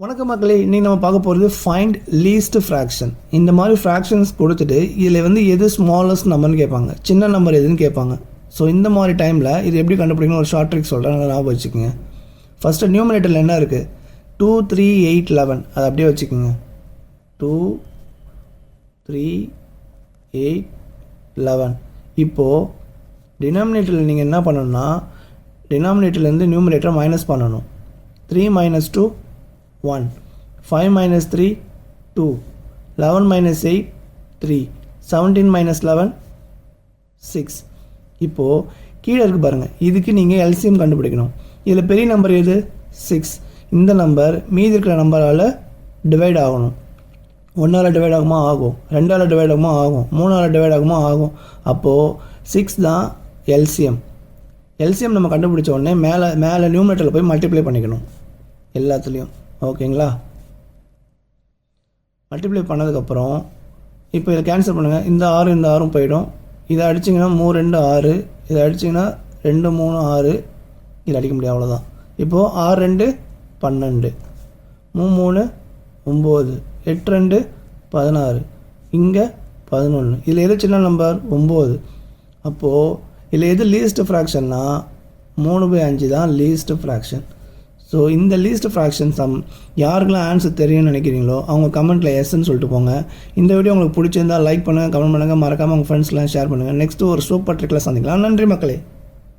வணக்கம் மக்களே, இன்றைக்கி நம்ம பார்க்க போகிறது ஃபைண்ட் லீஸ்ட் ஃப்ராக்ஷன். இந்த மாதிரி ஃப்ராக்ஷன்ஸ் கொடுத்துட்டு இதில் எது ஸ்மாலஸ்ட் நம்பர்னு கேட்பாங்க, சின்ன நம்பர் எதுன்னு கேட்பாங்க. ஸோ இந்த மாதிரி டைமில் இது எப்படி கண்டுபிடிக்கணும் ஒரு ஷார்ட் ட்ரிக் சொல்கிறேன், நல்லா ஞாபகம் வச்சுக்கோங்க. ஃபஸ்ட்டு நியூமரேட்டரில் என்ன இருக்குது, 2 3 8 11, அதை அப்படியே வச்சுக்கோங்க. 2 3 8 11. இப்போது டினாமினேட்டரில் நீங்கள் என்ன பண்ணணும்னா, டினாமினேட்டர்லேருந்து நியூமரேட்டரை மைனஸ் பண்ணணும். 3 - 2 1, 5 - 3 2, 11 - 8 3, 17 - 11 6. இப்போது கீழே இருக்குது பாருங்கள், இதுக்கு நீங்கள் எல்சிஎம் கண்டுபிடிக்கணும். இதில் பெரிய நம்பர் எது, 6. இந்த நம்பர் மீதி இருக்கிற நம்பரால் டிவைட் ஆகணும். 1ஆல் டிவைட் ஆகுமா ஆகும், 2ஆல் டிவைட் ஆகுமா ஆகும், 3ஆல் டிவைட் ஆகுமா ஆகும். அப்போது 6 தான் எல்சிஎம். எல்சிஎம் நம்ம கண்டுபிடிச்ச உடனே மேலே நியூமரேட்டரில் போய் மல்டிப்ளை பண்ணிக்கணும் எல்லாத்துலேயும். ஓகேங்களா? மல்டிப்ளை பண்ணதுக்கப்புறம் இப்போ இதை கேன்சல் பண்ணுங்கள். இந்த 6 இந்த 6 போயிடும். இதை அடிச்சிங்கன்னா 3 2 6, இதை அடிச்சிங்கன்னா 2 3 6, இதை அடிக்க முடியும், அவ்வளோதான். இப்போது 6 2 12, 3 3 9, 8 2 16, இங்கே 11. இதில் எது சின்ன நம்பர், 9. அப்போது இதில் எது லீஸ்ட் ஃப்ராக்ஷன்னா 3/5 தான் லீஸ்ட் ஃப்ராக்ஷன். ஸோ இந்த லீஸ்ட் ஃப்ராக்ஷன் சம் யாருக்கெல்லாம் ஆன்சர் தெரியும்னு நினைக்கிறீங்களோ அவங்க கமெண்ட்டில் எஸ்ன்னு சொல்லிட்டு போங்க. இந்த வீடியோ உங்களுக்கு பிடிச்சிருந்தால் லைக் பண்ணுங்கள், கமெண்ட் பண்ணுங்கள், மறக்காமல் உங்கள் ஃப்ரெண்ட்ஸ்லாம் ஷேர் பண்ணுங்கள். நெக்ஸ்ட்டு ஒரு சூப்பர் ட்ரிக்கில் சந்திக்கலாம். நன்றி மக்களே.